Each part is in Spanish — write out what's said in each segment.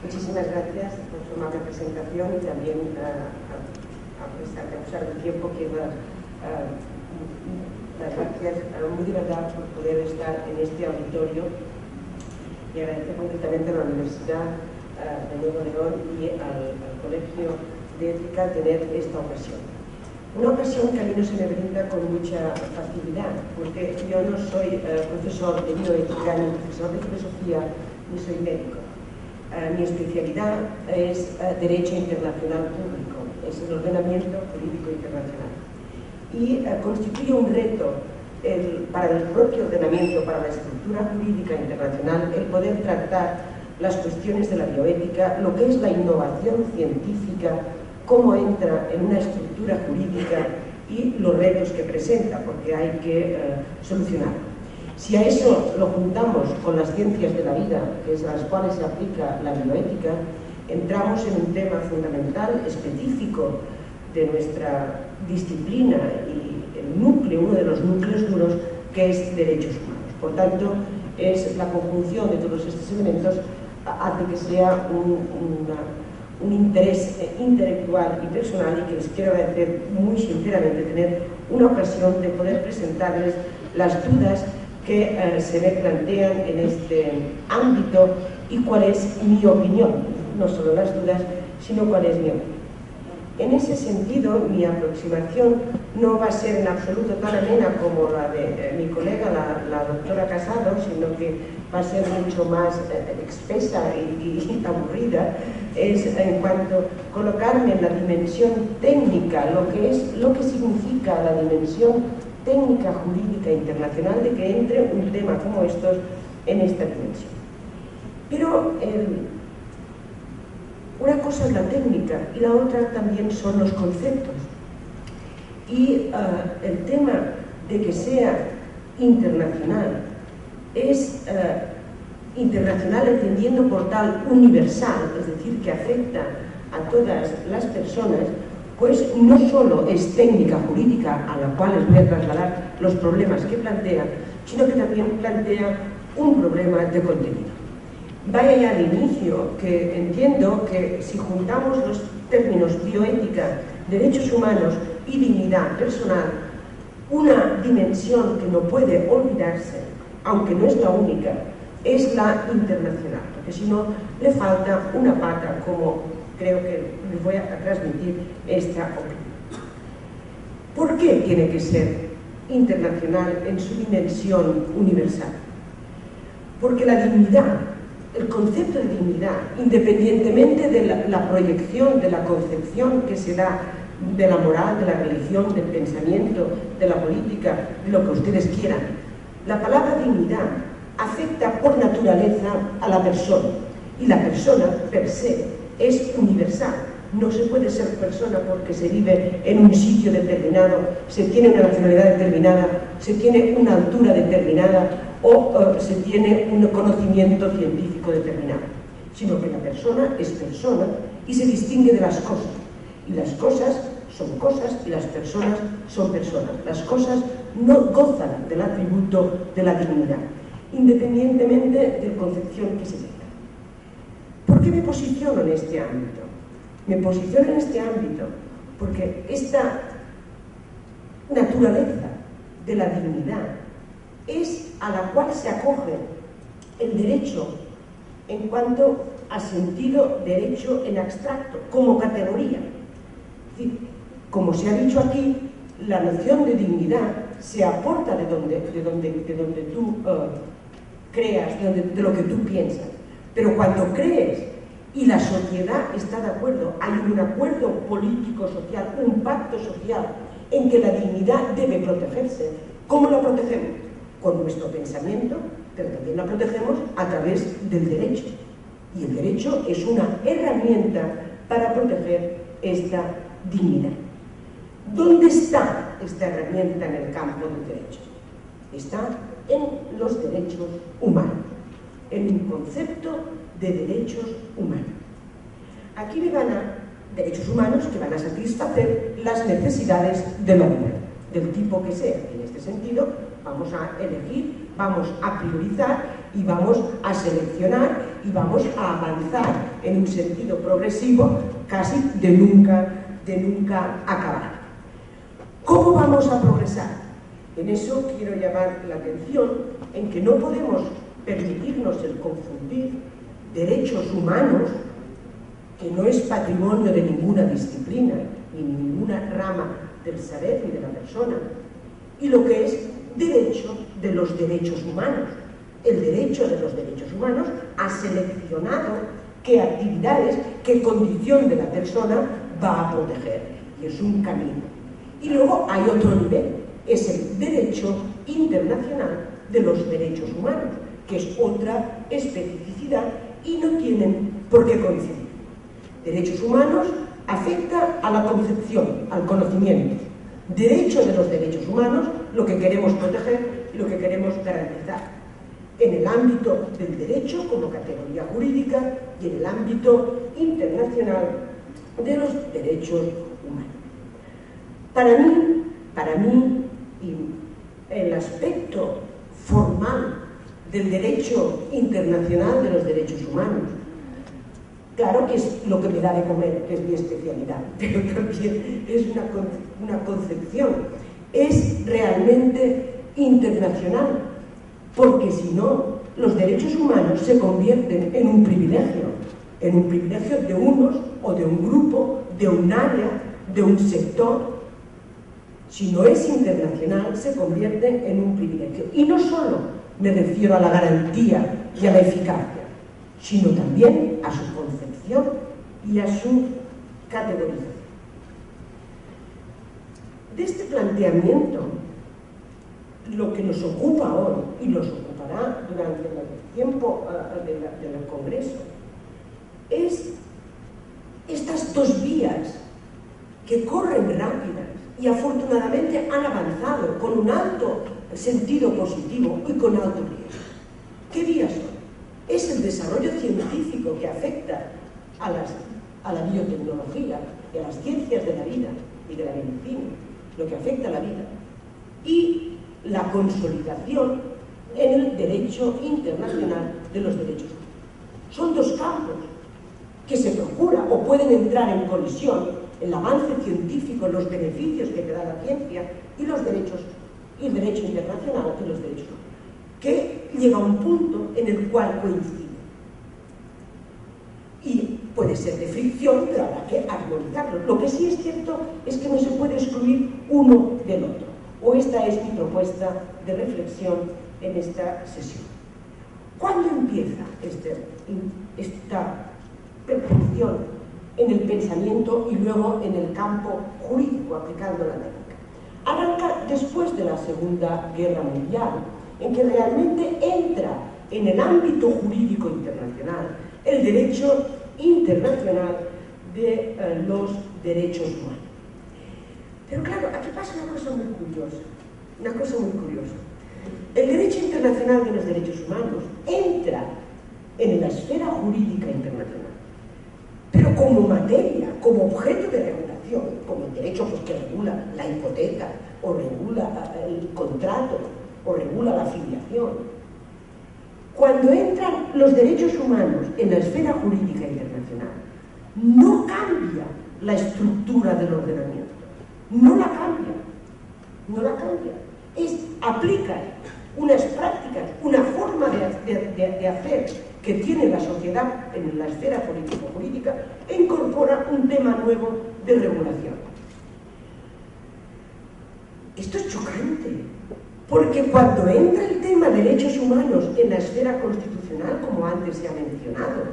Muchísimas gracias por su amable presentación y también, a pesar del tiempo, quiero dar las gracias muy de verdad por poder estar en este auditorio y agradecer concretamente a la Universidad de Nuevo León y al Colegio de Ética tener esta ocasión. Una ocasión que a mí no se me brinda con mucha facilidad, porque yo no soy profesor de bioética, ni profesor de filosofía, ni soy médico. Mi especialidad es Derecho Internacional Público, es el ordenamiento jurídico internacional. Y constituye un reto para el propio ordenamiento, para la estructura jurídica internacional, el poder tratar las cuestiones de la bioética, lo que es la innovación científica, cómo entra en una estructura jurídica y los retos que presenta, porque hay que solucionarlo. Si a eso lo juntamos con las ciencias de la vida, que es a las cuales se aplica la bioética, entramos en un tema fundamental, específico de nuestra disciplina y el núcleo, uno de los núcleos duros, que es derechos humanos. Por tanto, es la conjunción de todos estos elementos hace que sea un interés intelectual y personal, y que les quiero agradecer muy sinceramente tener una ocasión de poder presentarles las dudas que se me plantean en este ámbito y cuál es mi opinión, no solo las dudas, sino cuál es mi opinión. En ese sentido, mi aproximación no va a ser en absoluto tan amena como la de mi colega, la doctora Casado, sino que va a ser mucho más espesa y aburrida, es en cuanto a colocarme en la dimensión técnica, lo que significa la dimensión técnica jurídica internacional, de que entre un tema como estos en esta dimensión. Pero una cosa es la técnica y la otra también son los conceptos. Y el tema de que sea internacional es internacional entendiendo por tal universal, es decir, que afecta a todas las personas, pues no solo es técnica jurídica, a la cual les voy a trasladar los problemas que plantea, sino que también plantea un problema de contenido. Vaya ya de inicio que entiendo que si juntamos los términos bioética, derechos humanos y dignidad personal, una dimensión que no puede olvidarse, aunque no es la única, es la internacional, porque si no le falta una pata, como creo que les voy a transmitir esta opinión. ¿Por qué tiene que ser internacional en su dimensión universal? Porque la dignidad, el concepto de dignidad, independientemente de la proyección, de la concepción que se da de la moral, de la religión, del pensamiento, de la política, de lo que ustedes quieran, la palabra dignidad afecta por naturaleza a la persona, y la persona per se es universal. No se puede ser persona porque se vive en un sitio determinado, se tiene una nacionalidad determinada, se tiene una altura determinada o se tiene un conocimiento científico determinado, sino que la persona es persona y se distingue de las cosas. Y las cosas son cosas y las personas son personas. Las cosas no gozan del atributo de la dignidad, independientemente de la concepción que se tenga. ¿Por qué me posiciono en este ámbito? Me posiciono en este ámbito porque esta naturaleza de la dignidad es a la cual se acoge el derecho en cuanto a sentido derecho en abstracto, como categoría. Es decir, como se ha dicho aquí, la noción de dignidad se aporta de donde tú creas, de lo que tú piensas. Pero cuando crees y la sociedad está de acuerdo, hay un acuerdo político-social, un pacto social en que la dignidad debe protegerse. ¿Cómo la protegemos? Con nuestro pensamiento, pero también la protegemos a través del derecho. Y el derecho es una herramienta para proteger esta dignidad. ¿Dónde está esta herramienta en el campo del derecho? Está en los derechos humanos, en un concepto de derechos humanos. Aquí me van a derechos humanos que van a satisfacer las necesidades de la vida, del tipo que sea. En este sentido, vamos a elegir, vamos a priorizar y vamos a seleccionar y vamos a avanzar en un sentido progresivo casi de nunca acabar. ¿Cómo vamos a progresar? En eso quiero llamar la atención en que no podemos permitirnos el confundir derechos humanos, que no es patrimonio de ninguna disciplina ni ninguna rama del saber ni de la persona, y lo que es derecho de los derechos humanos. El derecho de los derechos humanos ha seleccionado qué actividades, qué condición de la persona va a proteger, y es un camino. Y luego hay otro nivel, es el derecho internacional de los derechos humanos, que es otra especificidad y no tienen por qué coincidir. Derechos humanos afecta a la concepción, al conocimiento. Derecho de los derechos humanos, lo que queremos proteger y lo que queremos garantizar. En el ámbito del derecho como categoría jurídica y en el ámbito internacional de los derechos humanos. Para mí, el aspecto formal del derecho internacional de los derechos humanos, claro que es lo que me da de comer, que es mi especialidad, pero también es una concepción, es realmente internacional, porque si no, los derechos humanos se convierten en un privilegio de unos o de un grupo, de un área, de un sector. Si no es internacional, se convierte en un privilegio. Y no solo me refiero a la garantía y a la eficacia, sino también a su concepción y a su categorización. De este planteamiento, lo que nos ocupa hoy y nos ocupará durante el tiempo del Congreso es estas dos vías que corren rápidas y afortunadamente han avanzado con un alto sentido positivo y con alto riesgo. ¿Qué vías son? Es el desarrollo científico que afecta a la biotecnología y a las ciencias de la vida y de la medicina, lo que afecta a la vida, y la consolidación en el derecho internacional de los derechos humanos. Son dos campos que se procura o pueden entrar en colisión el avance científico, los beneficios que te da la ciencia y los derechos, y el derecho internacional de los derechos humanos, que llega a un punto en el cual coincide. Y puede ser de fricción, pero habrá que armonizarlo. Lo que sí es cierto es que no se puede excluir uno del otro. O esta es mi propuesta de reflexión en esta sesión. ¿Cuándo empieza esta perfección en el pensamiento y luego en el campo jurídico, aplicando la técnica? Arranca después de la Segunda Guerra Mundial, en que realmente entra en el ámbito jurídico internacional el derecho internacional de los derechos humanos. Pero claro, aquí pasa una cosa muy curiosa. El derecho internacional de los derechos humanos entra en la esfera jurídica internacional, pero como materia, como objeto de regulación, como el derecho que regula la hipoteca, o regula el contrato, o regula la filiación. Cuando entran los derechos humanos en la esfera jurídica internacional, no cambia la estructura del ordenamiento, no la cambia, aplica unas prácticas, una forma de hacer que tiene la sociedad en la esfera político-jurídica e incorpora un tema nuevo de regulación. Esto es chocante, porque cuando entra el tema de derechos humanos en la esfera constitucional, como antes se ha mencionado,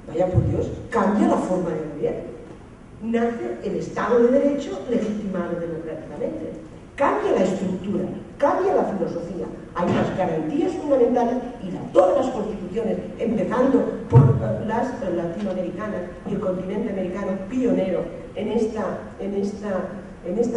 vaya por Dios, cambia la forma de gobierno. Nace el Estado de Derecho legitimado democráticamente. Cambia la estructura, cambia la filosofía. Hay unas garantías fundamentales y todas las constituciones, empezando por las latinoamericanas y el continente americano pionero en esta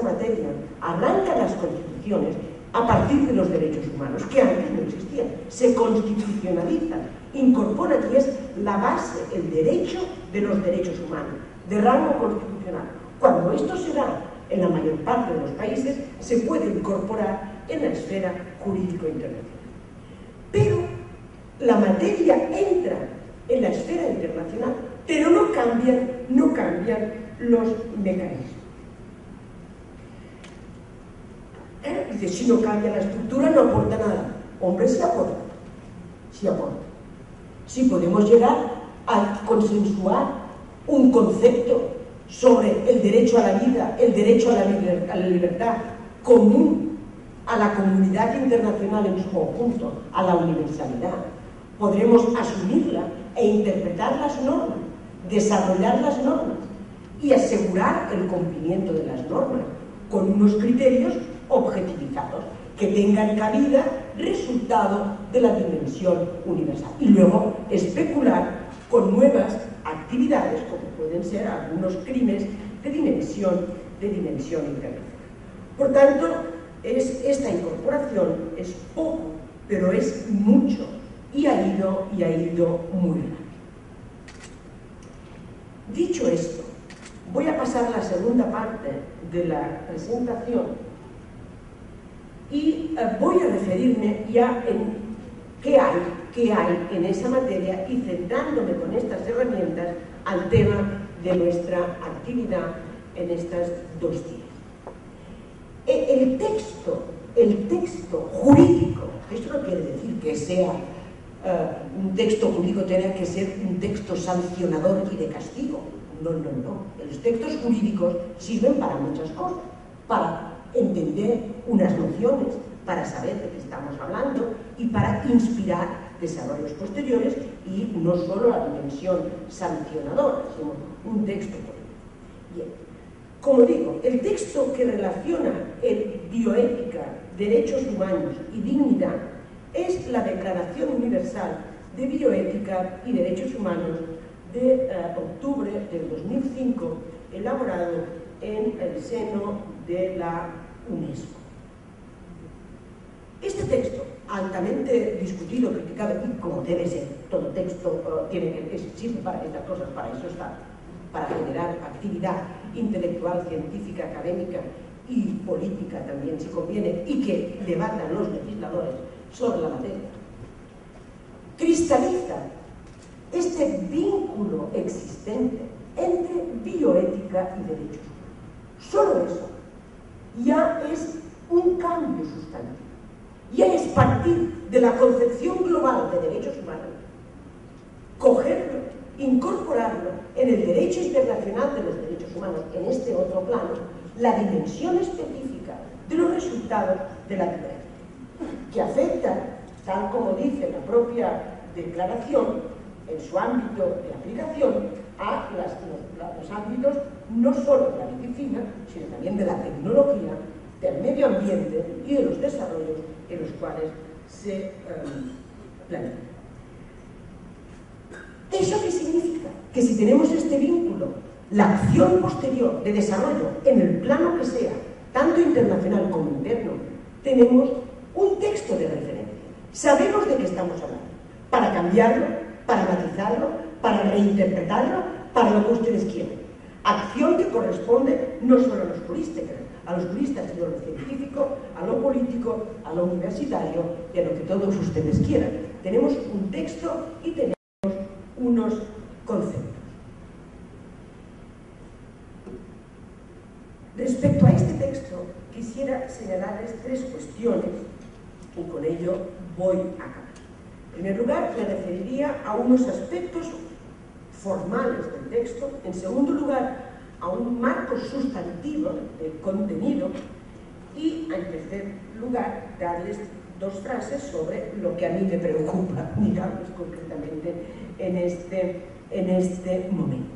materia, arrancan las constituciones a partir de los derechos humanos, que antes no existían. Se constitucionalizan, incorporan, y es la base, el derecho de los derechos humanos, de rango constitucional. Cuando esto se da en la mayor parte de los países, se puede incorporar en la esfera jurídico internacional. Pero La materia entra en la esfera internacional, pero no cambian los mecanismos. Dice, si no cambia la estructura no aporta nada. Hombre, sí aporta. Sí aporta. Si podemos llegar a consensuar un concepto sobre el derecho a la vida, el derecho a la libertad común a la comunidad internacional en su conjunto, a la universalidad, podremos asumirla e interpretar las normas, desarrollar las normas y asegurar el cumplimiento de las normas con unos criterios objetivizados que tengan cabida resultado de la dimensión universal. Y luego especular con nuevas actividades, como pueden ser algunos crímenes de dimensión internacional. Por tanto, esta incorporación es poco, pero es mucho, y ha ido muy rápido. Dicho esto, voy a pasar a la segunda parte de la presentación y voy a referirme ya en qué hay en esa materia y centrándome con estas herramientas al tema de nuestra actividad en estas 2 días. El texto jurídico, esto no quiere decir que sea un texto jurídico tenga que ser un texto sancionador y de castigo. No. Los textos jurídicos sirven para muchas cosas, para entender unas nociones, para saber de qué estamos hablando y para inspirar desarrollos posteriores y no solo la dimensión sancionadora, sino un texto político. Bien, como digo, el texto que relaciona el bioética, derechos humanos y dignidad es la Declaración Universal de Bioética y Derechos Humanos de octubre del 2005, elaborado en el seno de la UNESCO. Este texto, altamente discutido, criticado, y como debe ser, todo texto sirve para estas cosas, para eso está, para generar actividad intelectual, científica, académica y política también, si conviene, y que debatan los legisladores sobre la materia, cristaliza este vínculo existente entre bioética y derechos humanos. Solo eso ya es un cambio sustantivo. Ya es partir de la concepción global de derechos humanos, cogerlo, incorporarlo en el derecho internacional de los derechos humanos, en este otro plano, la dimensión específica de los resultados de la libertad, que afecta, tal como dice la propia declaración, en su ámbito de aplicación, a los ámbitos no solo de la medicina, sino también de la tecnología, del medio ambiente y de los desarrollos en los cuales se plantea. ¿Eso qué significa? Que si tenemos este vínculo, la acción posterior de desarrollo en el plano que sea, tanto internacional como interno, tenemos un texto de referencia. Sabemos de qué estamos hablando, para cambiarlo, para matizarlo, para reinterpretarlo, para lo que ustedes quieran. Acción que corresponde no solo a los juristas, sino a lo científico, a lo político, a lo universitario y a lo que todos ustedes quieran. Tenemos un texto y tenemos unos conceptos. Respecto a este texto, quisiera señalarles 3 cuestiones y con ello voy a acabar. En primer lugar, me referiría a unos aspectos formales del texto. En segundo lugar, a un marco sustantivo de contenido. Y, en tercer lugar, darles 2 frases sobre lo que a mí me preocupa, digamos, concretamente en este momento.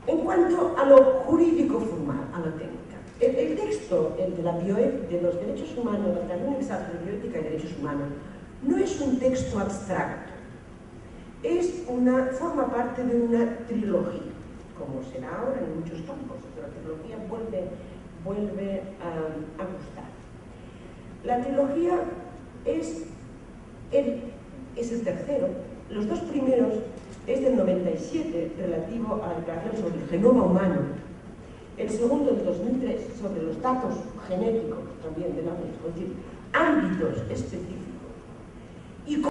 En cuanto a lo jurídico formal, a la técnica, el texto, el de los derechos humanos, la Declaración Universal de Bioética y Derechos Humanos, no es un texto abstracto, forma parte de una trilogía, como será ahora en muchos campos, pero la trilogía vuelve a gustar. La trilogía es el tercero, los 2 primeros es del 97, relativo a la declaración sobre el genoma humano, el segundo del 2003 sobre los datos genéticos también de la UNESCO, es decir, ámbitos específicos. Y